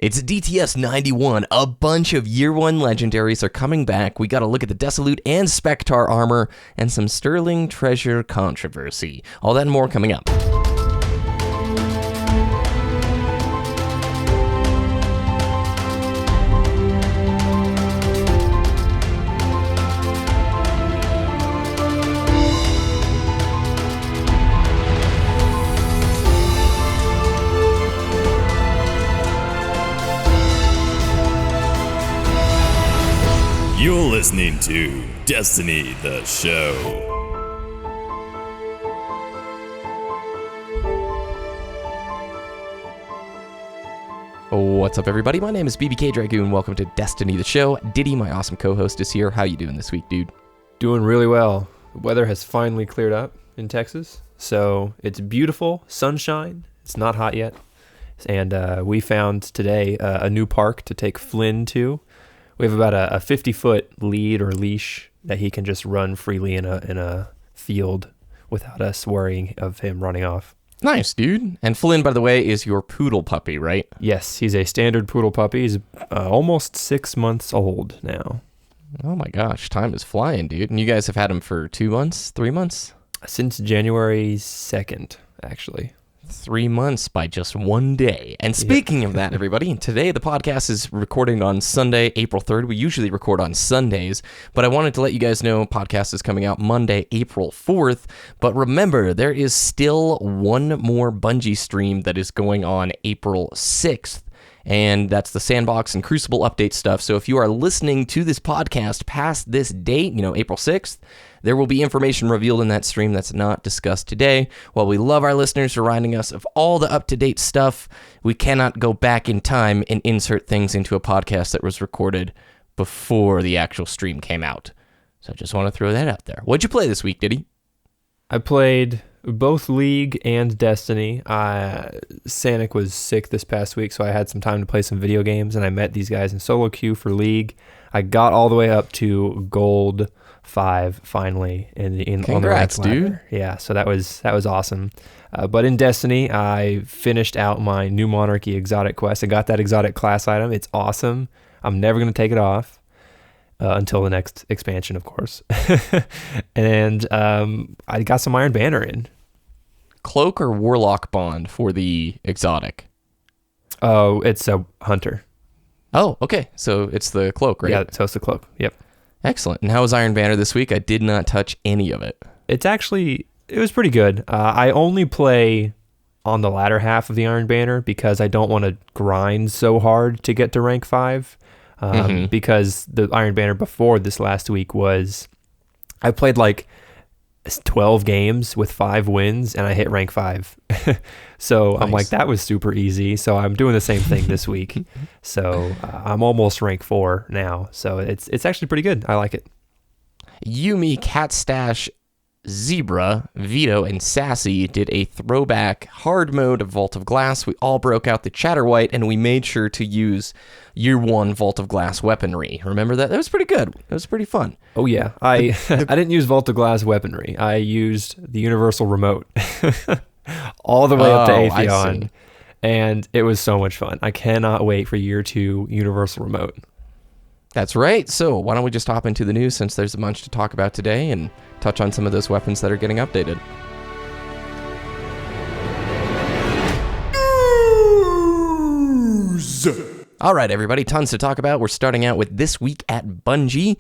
It's DTS 91. A bunch of Year 1 legendaries are coming back. We got to look at the Desolute and Spectar armor and some Sterling Treasure controversy. All that and more coming up. You're listening to Destiny the Show. What's up, everybody? My name is BBKDRAGOON. Welcome to Destiny the Show. Ditty, my awesome co-host, is here. How you doing this week, dude? Doing really well. The weather has finally cleared up in Texas, so it's beautiful, sunshine. It's not hot yet, and we found today a new park to take Flynn to. We have about a 50-foot lead or leash that he can just run freely in a field without us worrying of him running off. Nice, dude. And Flynn, by the way, is your poodle puppy, right? Yes, he's a standard poodle puppy. He's almost 6 months old now. Oh my gosh, time is flying, dude. And you guys have had him for 2 months, 3 months? Since January 2nd, actually. 3 months by just one day. And speaking of that, everybody, today the podcast is recording on Sunday, April 3rd. We usually record on Sundays, but I wanted to let you guys know podcast is coming out Monday, April 4th. But remember, there is still one more Bungie stream that is going on April 6th. And that's the Sandbox and Crucible update stuff. So if you are listening to this podcast past this date, April 6th, there will be information revealed in that stream that's not discussed today. While we love our listeners reminding us of all the up-to-date stuff, we cannot go back in time and insert things into a podcast that was recorded before the actual stream came out. So I just want to throw that out there. What'd you play this week, Ditty? I played both League and Destiny. Sanic was sick this past week, so I had some time to play some video games, and I met these guys in solo queue for League. I got all the way up to Gold 5 finally on the ranked ladder. Dude. Yeah, so that was awesome. But in Destiny, I finished out my New Monarchy exotic quest. I got that exotic class item. It's awesome. I'm never going to take it off until the next expansion, of course. And I got some Iron Banner in. Cloak or Warlock bond for the exotic? Oh, it's a Hunter. Oh, okay. So it's the Cloak, right? Yeah, so it's the Cloak. Yep. Excellent. And how was Iron Banner this week? I did not touch any of it. It was pretty good. I only play on the latter half of the Iron Banner because I don't want to grind so hard to get to rank 5. Because the Iron Banner before this last week I played like 12 games with 5 wins and I hit rank 5. So nice. I'm like, that was super easy. So I'm doing the same thing this week. So I'm almost rank 4 now. So it's actually pretty good. I like it. Yumi, Catstash, Zebra, Vito, and Sassy did a throwback hard mode of Vault of Glass. We all broke out the Chatterwhite, and we made sure to use Year 1 Vault of Glass weaponry. Remember that? That was pretty good. It was pretty fun. Oh, yeah. I didn't use Vault of Glass weaponry. I used the Universal Remote all the way up to Atheon, and it was so much fun. I cannot wait for Year 2 Universal Remote. That's right. So why don't we just hop into the news since there's a bunch to talk about today and touch on some of those weapons that are getting updated. News! All right, everybody, tons to talk about. We're starting out with This Week at Bungie,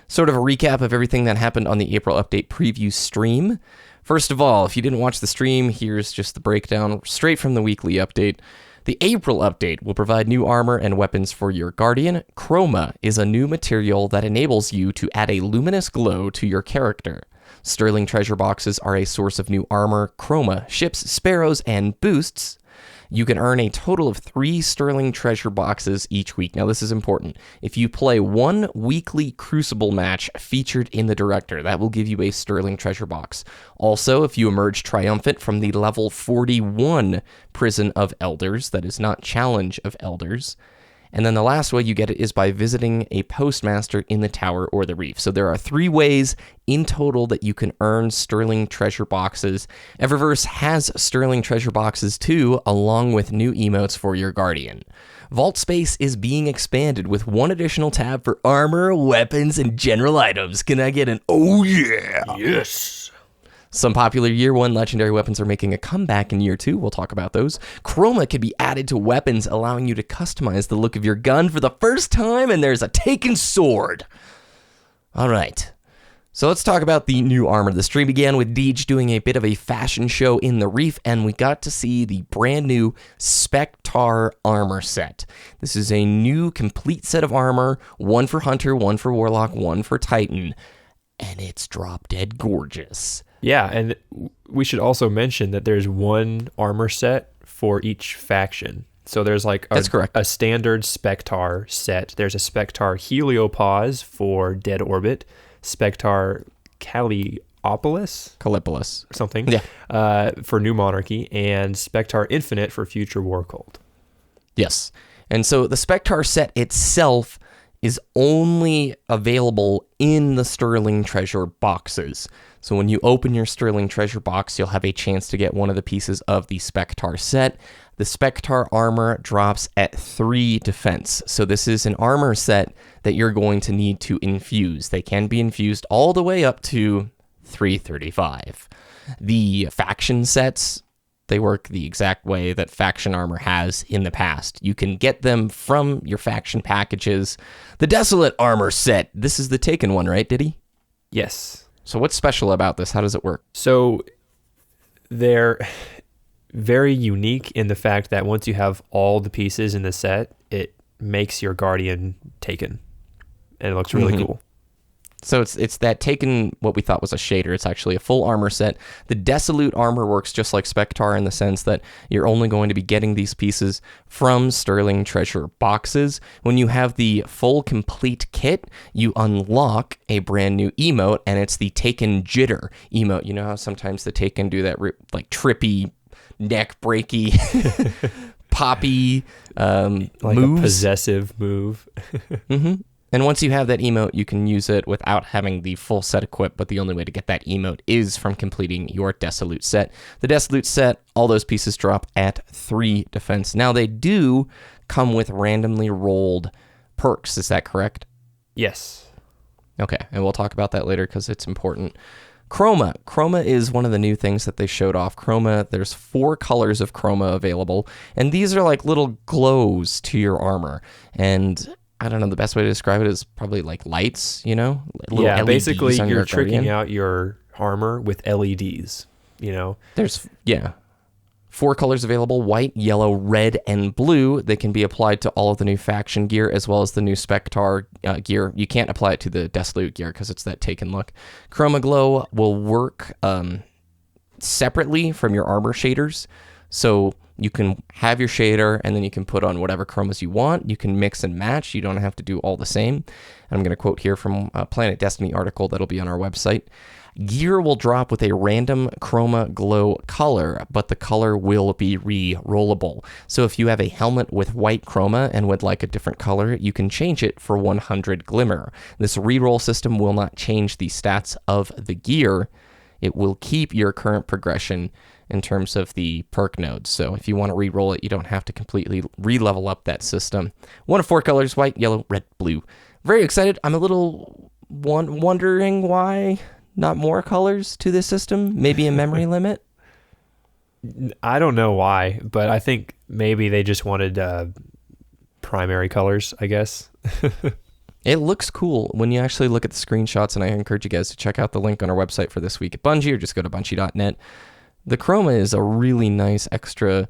sort of a recap of everything that happened on the April Update preview stream. First of all, if you didn't watch the stream, here's just the breakdown straight from the weekly update. The April update will provide new armor and weapons for your Guardian. Chroma is a new material that enables you to add a luminous glow to your character. Sterling treasure boxes are a source of new armor, chroma, ships, sparrows, and boosts. You can earn a total of 3 Sterling treasure boxes each week. Now, this is important. If you play one weekly Crucible match featured in the Director, that will give you a Sterling treasure box. Also, if you emerge triumphant from the level 41 Prison of Elders, that is not Challenge of Elders, And then the last way you get it is by visiting a postmaster in the tower or the reef. So there are 3 ways in total that you can earn Sterling Treasure Boxes. Eververse has Sterling Treasure Boxes too, along with new emotes for your Guardian. Vault space is being expanded with 1 additional tab for armor, weapons, and general items. Can I get an oh yeah? Yes. Some popular Year 1 legendary weapons are making a comeback in Year 2. We'll talk about those. Chroma can be added to weapons, allowing you to customize the look of your gun for the first time, and there's a Taken Sword. All right. So let's talk about the new armor. The stream began with Deej doing a bit of a fashion show in the reef, and we got to see the brand new Spectar armor set. This is a new complete set of armor, 1 for Hunter, 1 for Warlock, 1 for Titan, and it's drop dead gorgeous. Yeah, and we should also mention that there's 1 armor set for each faction. So there's like That's correct. A standard Spectar set. There's a Spectar Heliopause for Dead Orbit, Spectar Callipolis, something, for New Monarchy, and Spectar Infinite for Future War Cult. Yes. And so the Spectar set itself is only available in the Sterling Treasure boxes. So when you open your Sterling Treasure box, you'll have a chance to get one of the pieces of the Spectar set. The Spectar armor drops at 3 defense. So this is an armor set that you're going to need to infuse. They can be infused all the way up to 335. The faction sets, they work the exact way that faction armor has in the past. You can get them from your faction packages. The Desolate armor set, this is the Taken one, right, Ditty? Yes. So what's special about this? How does it work? So they're very unique in the fact that once you have all the pieces in the set, it makes your Guardian Taken, and it looks really cool. So it's that Taken, what we thought was a shader. It's actually a full armor set. The Desolate armor works just like Spectar in the sense that you're only going to be getting these pieces from Sterling Treasure boxes. When you have the full complete kit, you unlock a brand new emote, and it's the Taken Jitter emote. You know how sometimes the Taken do that like trippy, neck breaky, poppy like moves. A possessive move. And once you have that emote, you can use it without having the full set equipped, but the only way to get that emote is from completing your Desolate set. The Desolate set, all those pieces drop at 3 defense. Now, they do come with randomly rolled perks, is that correct? Yes. Okay, and we'll talk about that later because it's important. Chroma. Chroma is one of the new things that they showed off. Chroma, there's 4 colors of Chroma available, and these are like little glows to your armor. And I don't know, the best way to describe it is probably like lights, you know? Little Yeah, LEDs basically on you're your tricking Guardian. out your armor with LEDs, you know? There's, 4 colors available: white, yellow, red, and blue. They can be applied to all of the new faction gear as well as the new Spectar gear. You can't apply it to the Desolate gear because it's that Taken look. Chroma Glow will work separately from your armor shaders. So you can have your shader and then you can put on whatever chromas you want. You can mix and match. You don't have to do all the same. And I'm going to quote here from a Planet Destiny article that'll be on our website. Gear will drop with a random Chroma Glow color, but the color will be re-rollable. So if you have a helmet with white chroma and would like a different color, you can change it for 100 glimmer. This re-roll system will not change the stats of the gear. It will keep your current progression in terms of the perk nodes. So if you want to re-roll it, you don't have to completely re-level up that system. 1 of 4 colors: white, yellow, red, blue. Very excited. I'm a little wondering why not more colors to this system. Maybe a memory limit? I don't know why, but I think maybe they just wanted primary colors, I guess. It looks cool when you actually look at the screenshots, and I encourage you guys to check out the link on our website for this week at Bungie, or just go to bungie.net. The chroma is a really nice extra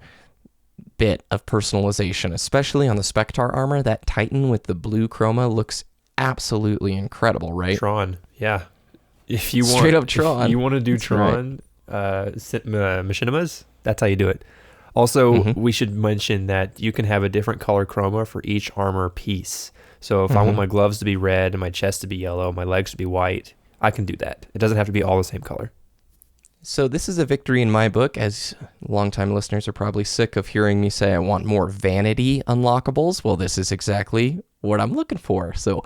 bit of personalization, especially on the Spectar armor. That Titan with the blue chroma looks absolutely incredible, right? Tron, yeah. If you Straight up Tron. If you want to do That's Tron, machinimas, that's how you do it. Also, we should mention that you can have a different color chroma for each armor piece. So if I want my gloves to be red and my chest to be yellow, my legs to be white, I can do that. It doesn't have to be all the same color. So this is a victory in my book, as longtime listeners are probably sick of hearing me say I want more vanity unlockables. Well, this is exactly what I'm looking for. So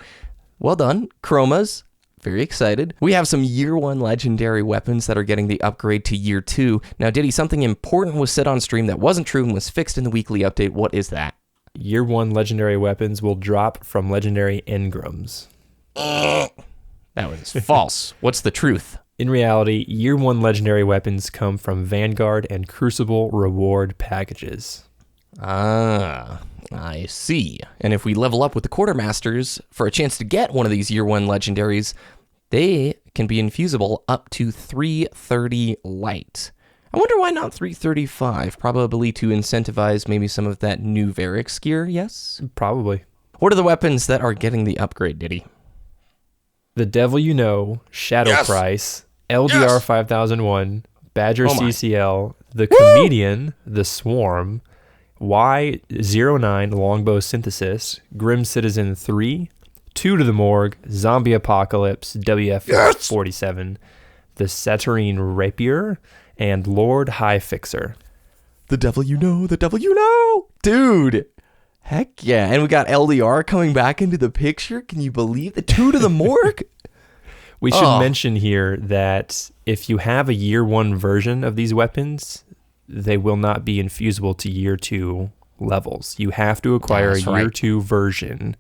well done, Chromas. Very excited. We have some Year 1 legendary weapons that are getting the upgrade to Year 2. Now, Ditty, something important was said on stream that wasn't true and was fixed in the weekly update. What is that? Year 1 legendary weapons will drop from legendary engrams. That was false. What's the truth? In reality, Year 1 legendary weapons come from Vanguard and Crucible reward packages. Ah, I see. And if we level up with the Quartermasters for a chance to get one of these Year 1 legendaries, they can be infusible up to 330 light. I wonder why not 335, probably to incentivize maybe some of that new Varix gear, yes? Probably. What are the weapons that are getting the upgrade, Ditty? The Devil You Know, Shadow Yes! Price, LDR Yes! 5001, Badger Oh my. CCL, The Comedian, The Swarm, Y09 Longbow Synthesis, Grim Citizen 3, 2 to the Morgue, Zombie Apocalypse, WF47, The Saturnine Rapier, and Lord High Fixer. The devil you know, the devil you know! Dude! Heck yeah. And we got LDR coming back into the picture. Can you believe the 2 to the morgue? We should mention here that if you have a Year 1 version of these weapons, they will not be infusible to Year 2 levels. You have to acquire That's a Year right. 2 version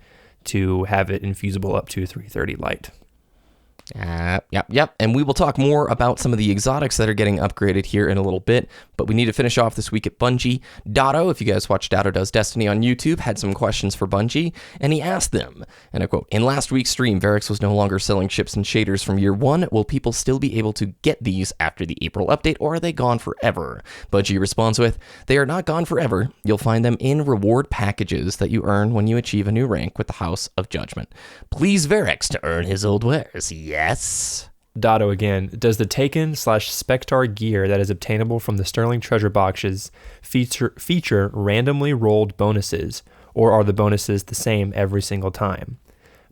to have it infusible up to 330 light. Yep. And we will talk more about some of the exotics that are getting upgraded here in a little bit, but we need to finish off this week at Bungie. Dotto, if you guys watch Dotto Does Destiny on YouTube, had some questions for Bungie, and he asked them, and I quote, "In last week's stream, Varix was no longer selling chips and shaders from Year 1. Will people still be able to get these after the April update, or are they gone forever?" Bungie responds with, "They are not gone forever. You'll find them in reward packages that you earn when you achieve a new rank with the House of Judgment. Please Varix to earn his old wares. Yes." Dotto again, does the Taken/Spectar gear that is obtainable from the Sterling Treasure boxes feature randomly rolled bonuses, or are the bonuses the same every single time?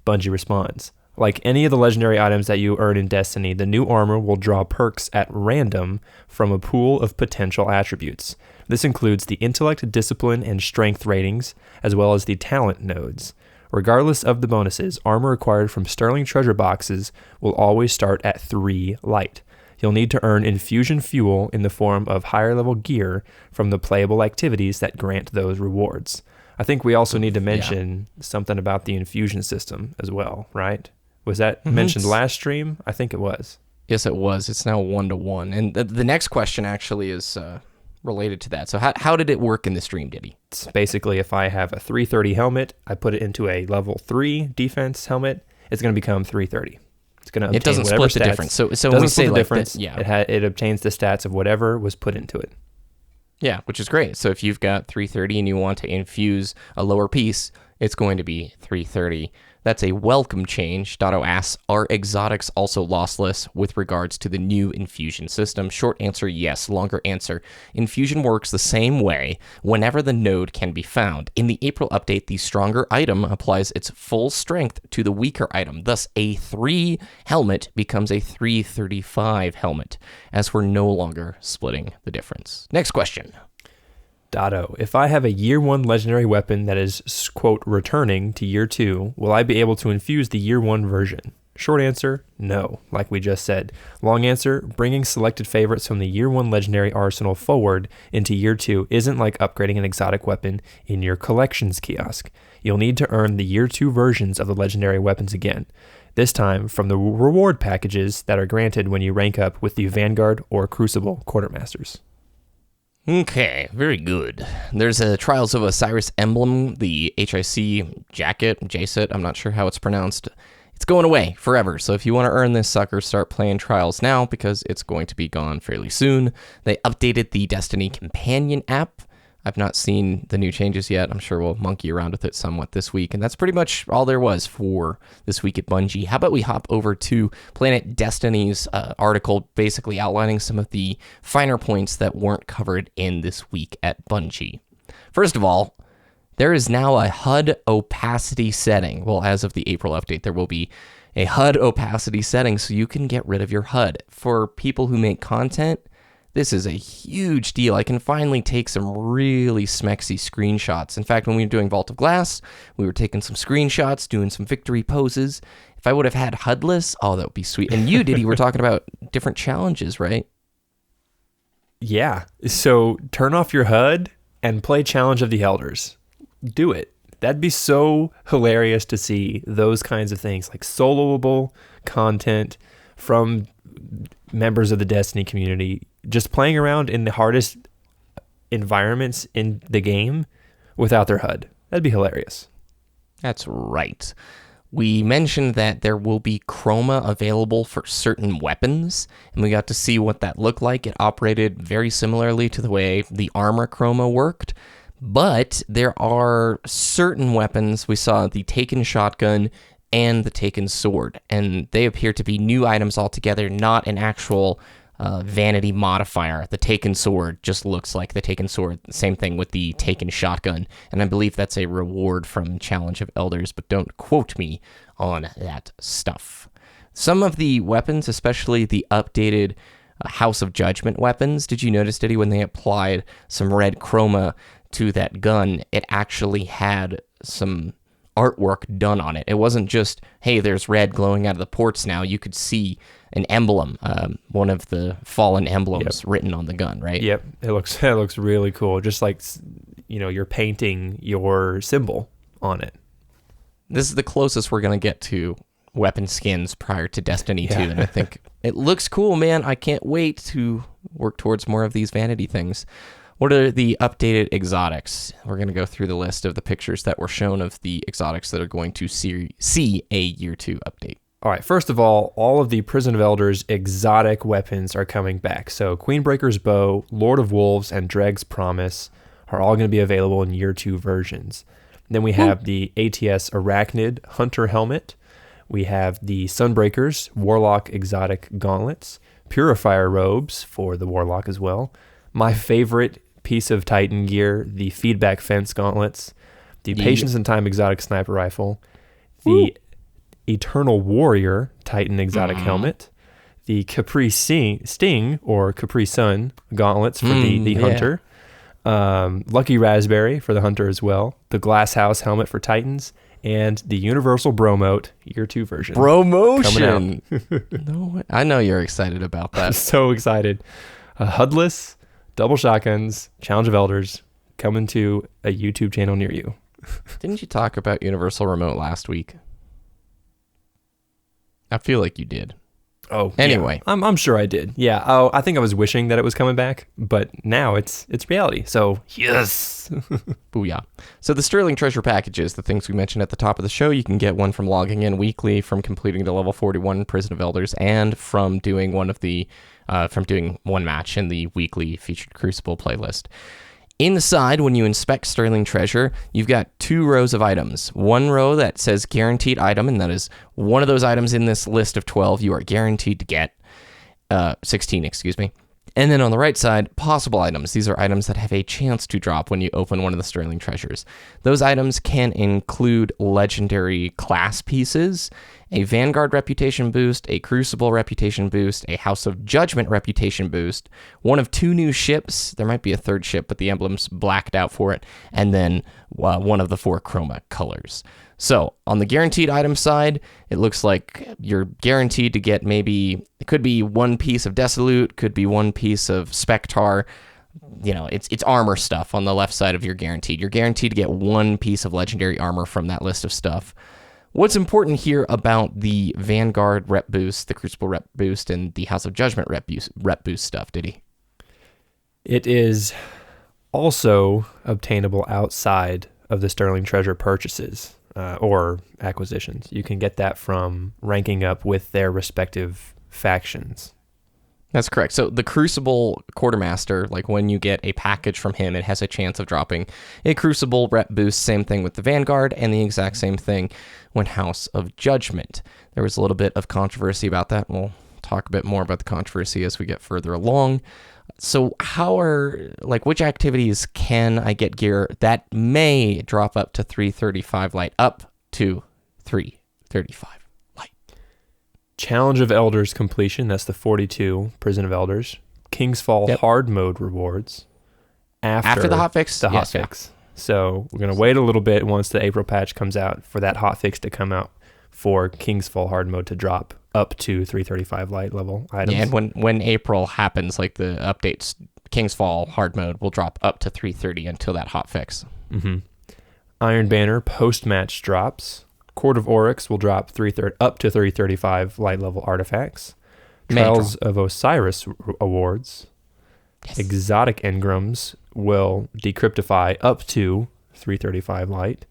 Bungie responds, like any of the legendary items that you earn in Destiny, the new armor will draw perks at random from a pool of potential attributes. This includes the intellect, discipline, and strength ratings, as well as the talent nodes. Regardless of the bonuses, armor acquired from Sterling Treasure boxes will always start at 3 light. You'll need to earn infusion fuel in the form of higher level gear from the playable activities that grant those rewards. I think we also need to mention something about the infusion system as well, right? Was that mentioned last stream? I think it was. Yes, it was. It's now 1-to-1. And the next question actually is related to that. So how did it work in the stream, Ditty? It's basically, if I have a 330 helmet, I put it into a level 3 defense helmet, it's going to become 330. It's going to obtain It doesn't whatever split the stats. difference. So Doesn't when we split say the like difference. that, It obtains the stats of whatever was put into it. Yeah, which is great. So if you've got 330 and you want to infuse a lower piece, it's going to be 330. That's a welcome change. Dotto asks, are exotics also lossless with regards to the new infusion system? Short answer, yes. Longer answer, infusion works the same way whenever the node can be found. In the April update, the stronger item applies its full strength to the weaker item. Thus, a 3 helmet becomes a 335 helmet, as we're no longer splitting the difference. Next question. Dotto, if I have a Year 1 legendary weapon that is, quote, returning to Year 2, will I be able to infuse the Year 1 version? Short answer, no, like we just said. Long answer, bringing selected favorites from the Year 1 legendary arsenal forward into Year 2 isn't like upgrading an exotic weapon in your collections kiosk. You'll need to earn the Year 2 versions of the legendary weapons again, this time from the reward packages that are granted when you rank up with the Vanguard or Crucible Quartermasters. Okay, very good. There's a Trials of Osiris emblem, the HIC jacket, JSIT, I'm not sure how it's pronounced. It's going away forever, so if you want to earn this sucker, start playing Trials now because it's going to be gone fairly soon. They updated the Destiny Companion app. I've not seen the new changes yet. I'm sure we'll monkey around with it somewhat this week. And that's pretty much all there was for this week at Bungie. How about we hop over to Planet Destiny's article, basically outlining some of the finer points that weren't covered in this week at Bungie. First of all, There is now a HUD opacity setting. Well, as of the April update, there will be a HUD opacity setting so you can get rid of your HUD. For people who make content, this is a huge deal. I can finally take some really smexy screenshots. In fact, when we were doing Vault of Glass, we were taking some screenshots, doing some victory poses. If I would have had HUDless, oh, that would be sweet. And you, Ditty, were talking about different challenges, right? Yeah. So turn off your HUD and play Challenge of the Elders. Do it. That'd be so hilarious to see those kinds of things, like soloable content from members of the Destiny community, just playing around in the hardest environments in the game without their HUD. That'd be hilarious. That's right. We mentioned that there will be Chroma available for certain weapons, and we got to see what that looked like. It operated very similarly to the way the armor Chroma worked, but there are certain weapons. We saw the Taken shotgun and the Taken sword, and they appear to be new items altogether, not an actual vanity modifier. The Taken sword just looks like the Taken sword. Same thing with the Taken shotgun, and I believe that's a reward from Challenge of Elders, but don't quote me on that stuff. Some of the weapons, especially the updated House of Judgment weapons, did you notice, Ditty, when they applied some red chroma to that gun, it actually had some artwork done on it. It wasn't just, hey, there's red glowing out of the ports now. You could see an emblem, one of the fallen emblems written on the gun, right? Yep. It looks really cool. Just like, you're painting your symbol on it. This is the closest we're going to get to weapon skins prior to Destiny 2, and I think it looks cool, man. I can't wait to work towards more of these vanity things. What are the updated exotics? We're going to go through the list of the pictures that were shown of the exotics that are going to see a Year 2 update. All right, first of all of the Prison of Elders exotic weapons are coming back. So Queenbreaker's Bow, Lord of Wolves, and Dreg's Promise are all going to be available in Year 2 versions. Then we have the ATS Arachnid Hunter Helmet. We have the Sunbreakers Warlock Exotic Gauntlets, Purifier Robes for the Warlock as well. My favorite piece of Titan gear, the Feedback Fence Gauntlets, the Patience and Time Exotic Sniper Rifle, the Eternal Warrior Titan Exotic Helmet, the Capri Sting or Capri Sun Gauntlets for the Hunter, Lucky Raspberry for the Hunter as well, the Glass House Helmet for Titans, and the Universal Bromote Year 2 version. Bromotion! No, I know you're excited about that. I'm so excited. HUDless, double shotguns, Challenge of Elders, coming to a YouTube channel near you. Didn't you talk about Universal Remote last week? I feel like you did. Oh, anyway. Yeah. I'm sure I did. Yeah. Oh, I think I was wishing that it was coming back, but now it's reality. So yes. Booyah. So the Sterling Treasure packages, the things we mentioned at the top of the show, you can get one from logging in weekly, from completing the level 41 Prison of Elders, and from doing one match in the weekly Featured Crucible playlist. Inside, when you inspect Sterling Treasure, you've got 2 rows of items. One row that says guaranteed item, and that is one of those items in this list of 12 you are guaranteed to get. 16, excuse me. And then on the right side, possible items. These are items that have a chance to drop when you open one of the Sterling Treasures. Those items can include legendary class pieces, a Vanguard reputation boost, a Crucible reputation boost, a House of Judgment reputation boost, one of 2 new ships. There might be a third ship, but the emblem's blacked out for it, and then one of the 4 Chroma colors. So on the guaranteed item side, it looks like you're guaranteed to get it could be 1 piece of Desolute, could be 1 piece of Spectar. It's armor stuff on the left side of your guaranteed. You're guaranteed to get 1 piece of legendary armor from that list of stuff. What's important here about the Vanguard rep boost, the Crucible rep boost, and the House of Judgment rep boost stuff, Ditty? It is also obtainable outside of the Sterling Treasure purchases or acquisitions. You can get that from ranking up with their respective factions. That's correct. So the Crucible Quartermaster, like when you get a package from him, it has a chance of dropping a Crucible rep boost. Same thing with the Vanguard, and the exact same thing when House of Judgment. There was a little bit of controversy about that. We'll talk a bit more about the controversy as we get further along. So which activities can I get gear that may drop up to 335 light? Up to 335 light. Challenge of Elders completion, that's the 42 Prison of Elders. King's Fall hard mode rewards after the hotfix. The hotfix. So we're going to wait a little bit once the April patch comes out for that hotfix to come out for King's Fall hard mode to drop up to 335 light level items. Yeah, and when April happens, like the updates, King's Fall hard mode will drop up to 330 until that hotfix. Mm-hmm. Iron Banner post-match drops. Court of Oryx will drop up to 335 light level artifacts. Trials of Osiris awards. Yes. Exotic engrams will decryptify up to 335 light.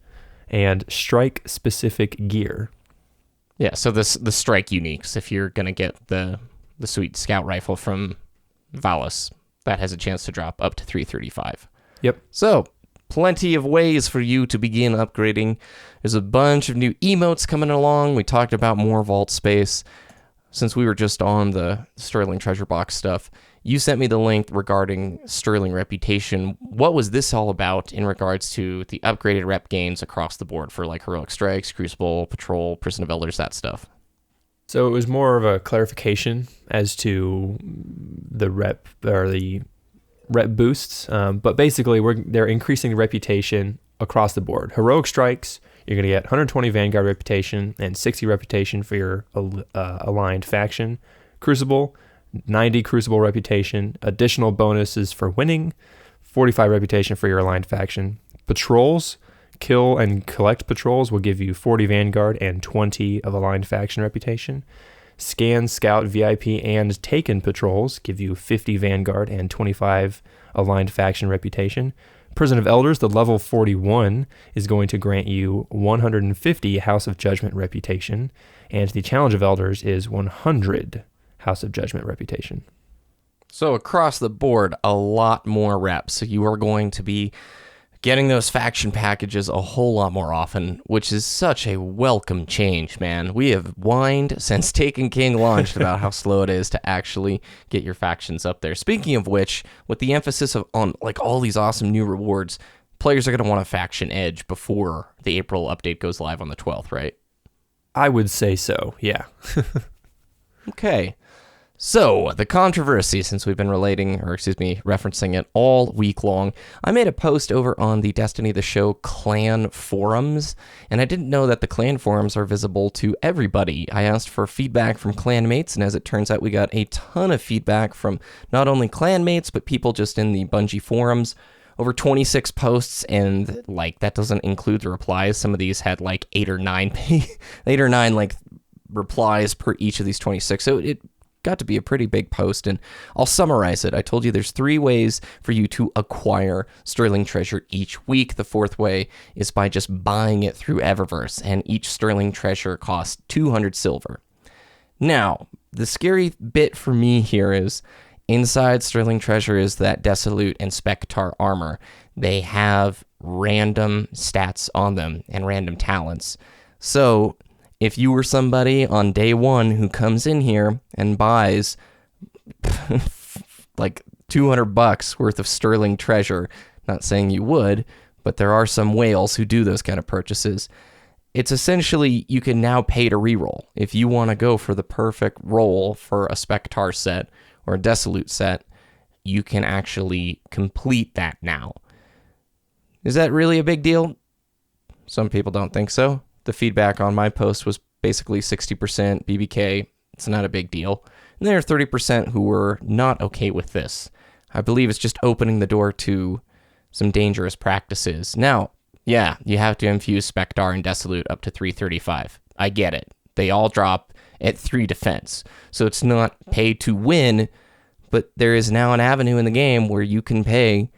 And strike specific gear. Yeah, so the strike uniques, if you're going to get the sweet scout rifle from Valis, that has a chance to drop up to 335. Yep. So, plenty of ways for you to begin upgrading. There's a bunch of new emotes coming along. We talked about more vault space. Since we were just on the Sterling Treasure Box stuff, you sent me the link regarding Sterling Reputation. What was this all about in regards to the upgraded rep gains across the board for like Heroic Strikes, Crucible, Patrol, Prison of Elders, that stuff? So it was more of a clarification as to the rep boosts, but basically they're increasing the reputation across the board. Heroic Strikes, you're going to get 120 Vanguard reputation and 60 reputation for your aligned faction. Crucible, 90 Crucible reputation, additional bonuses for winning, 45 reputation for your aligned faction. Patrols, kill and collect patrols will give you 40 Vanguard and 20 of aligned faction reputation. Scan, Scout, VIP, and Taken patrols give you 50 Vanguard and 25 aligned faction reputation. Prison of Elders, the level 41, is going to grant you 150 House of Judgment reputation, and the Challenge of Elders is 100 House of Judgment reputation. So across the board, a lot more reps. So you are going to be getting those faction packages a whole lot more often, which is such a welcome change, man. We have whined since Taken King launched about how slow it is to actually get your factions up there. Speaking of which, with the emphasis on like all these awesome new rewards, players are going to want a faction edge before the April update goes live on the 12th, right? I would say so, yeah. Okay. So, the controversy, since we've been referencing it all week long, I made a post over on the Destiny the Show clan forums, and I didn't know that the clan forums are visible to everybody. I asked for feedback from clanmates, and as it turns out, we got a ton of feedback from not only clanmates, but people just in the Bungie forums. Over 26 posts, and like that doesn't include the replies. Some of these had like 8 or 9 like replies per each of these 26. So it got to be a pretty big post, and I'll summarize it. I told you there's 3 ways for you to acquire Sterling Treasure each week. The 4th way is by just buying it through Eververse, and each Sterling Treasure costs 200 silver. Now, the scary bit for me here is inside Sterling Treasure is that Desolute and Spectar armor. They have random stats on them and random talents. So if you were somebody on day 1 who comes in here and buys like $200 worth of Sterling Treasure, not saying you would, but there are some whales who do those kind of purchases. It's essentially you can now pay to reroll. If you want to go for the perfect roll for a Spectar set or a Desolute set, you can actually complete that now. Is that really a big deal? Some people don't think so. The feedback on my post was basically 60% BBK. It's not a big deal. And there are 30% who were not okay with this. I believe it's just opening the door to some dangerous practices. Now, yeah, you have to infuse Spectar and Desolute up to 335. I get it. They all drop at 3 defense. So it's not pay to win, but there is now an avenue in the game where you can pay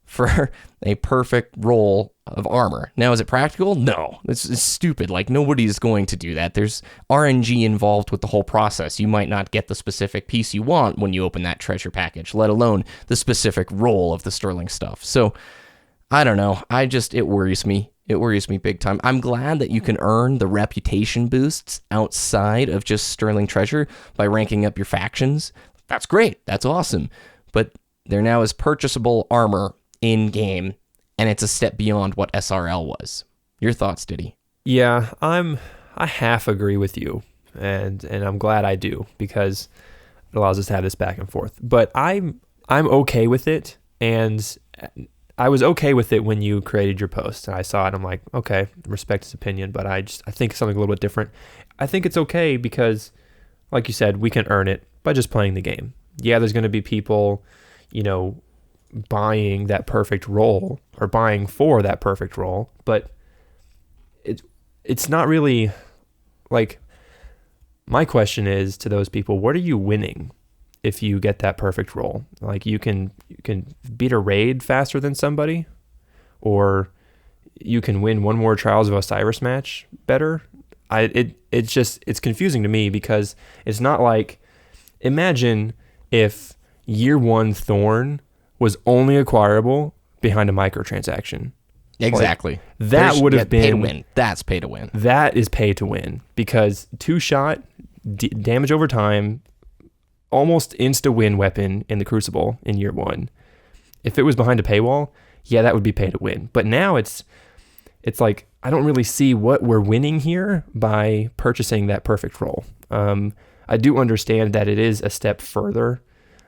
for a perfect roll of armor. Now, is it practical? No. It's stupid. Like, nobody's going to do that. There's RNG involved with the whole process. You might not get the specific piece you want when you open that treasure package, let alone the specific roll of the Sterling stuff. So, I don't know. It worries me. It worries me big time. I'm glad that you can earn the reputation boosts outside of just Sterling Treasure by ranking up your factions. That's great. That's awesome. But There now is purchasable armor in-game, and it's a step beyond what SRL was. Your thoughts, Ditty? Yeah, I half agree with you, and I'm glad I do, because it allows us to have this back and forth. But I'm okay with it, and I was okay with it when you created your post, and I saw it, and I'm like, okay, respect his opinion, but I think something a little bit different. I think it's okay because, like you said, we can earn it by just playing the game. Yeah, there's going to be people, buying that perfect role or buying for that perfect role, but it's not really like, my question is to those people, what are you winning if you get that perfect role? Like, you can beat a raid faster than somebody, or you can win one more Trials of Osiris match better. It's confusing to me, because it's not like, imagine if year 1 Thorn was only acquirable behind a microtransaction. Exactly. Like, that would have been pay to win. That's pay to win. That is pay to win, because 2-shot damage over time, almost insta-win weapon in the Crucible in year 1. If it was behind a paywall, yeah, that would be pay to win. But now it's like, I don't really see what we're winning here by purchasing that perfect role. I do understand that it is a step further,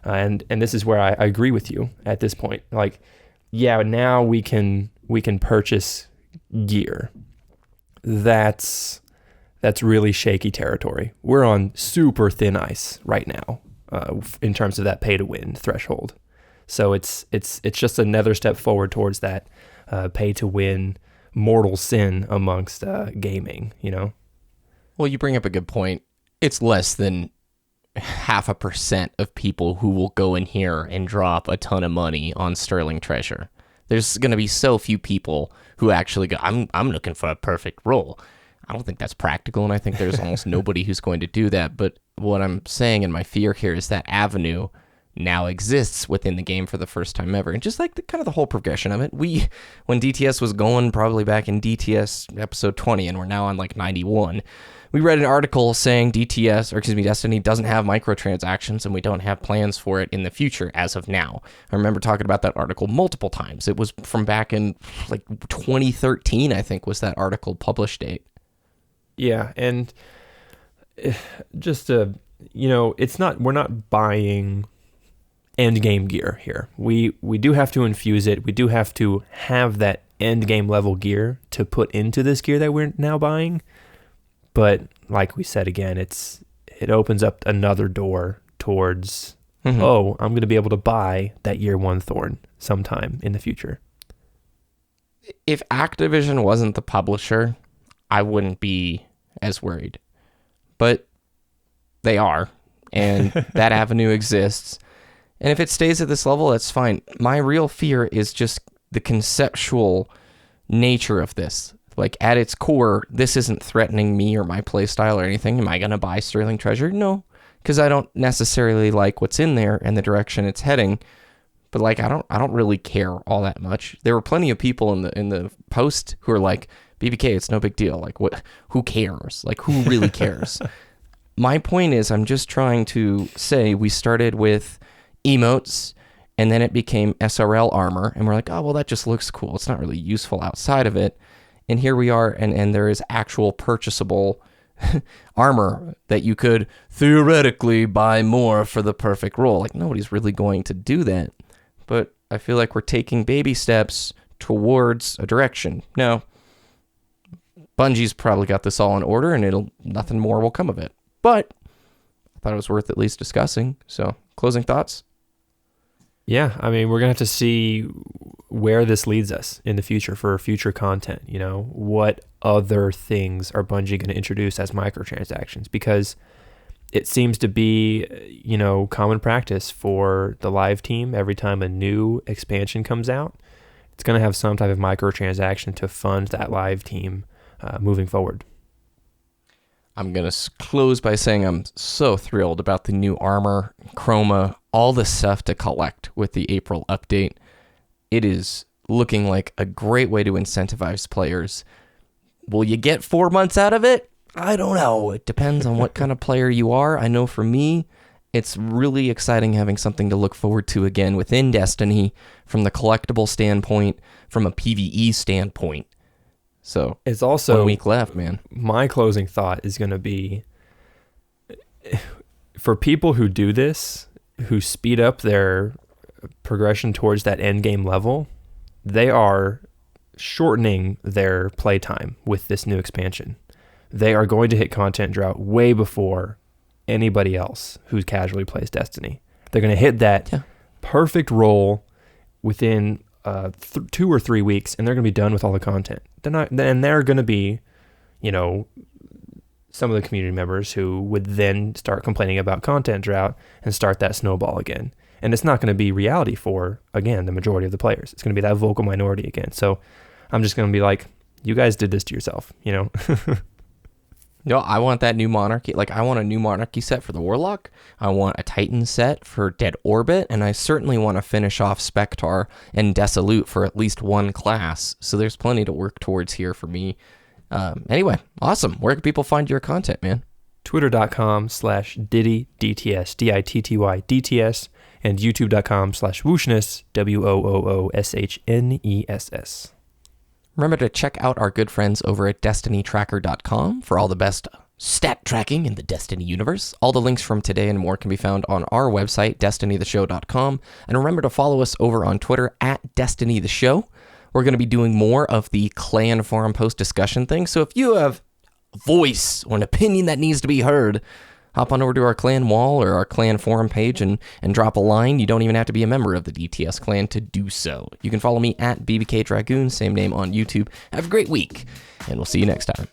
and this is where I agree with you at this point. Like, yeah, now we can purchase gear. That's really shaky territory. We're on super thin ice right now, in terms of that pay to win threshold. So it's just another step forward towards that pay to win mortal sin amongst gaming. Well, you bring up a good point. It's less than 0.5% of people who will go in here and drop a ton of money on Sterling Treasure. There's going to be so few people who actually go, I'm looking for a perfect role. I don't think that's practical, and I think there's almost nobody who's going to do that. But what I'm saying, and my fear here, is that avenue now exists within the game for the first time ever. And just like the whole progression of it, when DTS was going, probably back in DTS episode 20, and we're now on like 91, we read an article saying Destiny doesn't have microtransactions, and we don't have plans for it in the future as of now. I remember talking about that article multiple times. It was from back in like 2013, I think, was that article publish date. Yeah, and just we're not buying end game gear here. We do have to infuse it. We do have to have that end game level gear to put into this gear that we're now buying. But like we said again, it opens up another door towards, I'm going to be able to buy that year 1 Thorn sometime in the future. If Activision wasn't the publisher, I wouldn't be as worried. But they are, and that avenue exists. And if it stays at this level, that's fine. My real fear is just the conceptual nature of this. Like, at its core, this isn't threatening me or my playstyle or anything. Am I going to buy Sterling Treasure? No, because I don't necessarily like what's in there and the direction it's heading. But like, I don't really care all that much. There were plenty of people in the post who are like, BBK, it's no big deal. Like, what? Who cares? Like, who really cares? My point is, I'm just trying to say we started with emotes, and then it became SRL armor, and we're like, oh, well, that just looks cool. It's not really useful outside of it. And here we are, and there is actual purchasable armor that you could theoretically buy more for the perfect role. Like, nobody's really going to do that. But I feel like we're taking baby steps towards a direction. Now, Bungie's probably got this all in order, and nothing more will come of it. But I thought it was worth at least discussing. So, closing thoughts? Yeah, I mean, we're going to have to see where this leads us in the future for future content. What other things are Bungie going to introduce as microtransactions? Because it seems to be, common practice for the live team. Every time a new expansion comes out, it's going to have some type of microtransaction to fund that live team moving forward. I'm going to close by saying I'm so thrilled about the new armor, Chroma, all the stuff to collect with the April update. It is looking like a great way to incentivize players. Will you get 4 months out of it? I don't know. It depends on what kind of player you are. I know for me, it's really exciting having something to look forward to again within Destiny from the collectible standpoint, from a PvE standpoint. So it's also 1 week left, man. My closing thought is going to be, for people who do this, who speed up their progression towards that end game level, they are shortening their playtime with this new expansion. They are going to hit content drought way before anybody else who casually plays Destiny. They're going to hit that perfect roll within 2 or 3 weeks, and they're going to be done with all the content. They're going to be, some of the community members who would then start complaining about content drought and start that snowball again. And it's not going to be reality for, again, the majority of the players. It's going to be that vocal minority again. So I'm just going to be like, you guys did this to yourself, No, I want that new Monarchy. Like, I want a new Monarchy set for the Warlock. I want a Titan set for Dead Orbit. And I certainly want to finish off Spectar and Desolute for at least one class. So there's plenty to work towards here for me. Anyway, awesome. Where can people find your content, man? Twitter.com/Ditty, DTS, DITTY, DTS, and YouTube.com/Wooshness, WOOOSHNESS. Remember to check out our good friends over at DestinyTracker.com for all the best stat tracking in the Destiny universe. All the links from today and more can be found on our website, DestinyTheShow.com. And remember to follow us over on Twitter at DestinyTheShow. We're going to be doing more of the clan forum post discussion thing. So if you have a voice or an opinion that needs to be heard, hop on over to our clan wall or our clan forum page and drop a line. You don't even have to be a member of the DTS clan to do so. You can follow me at BBKDRAGOON, same name on YouTube. Have a great week, and we'll see you next time.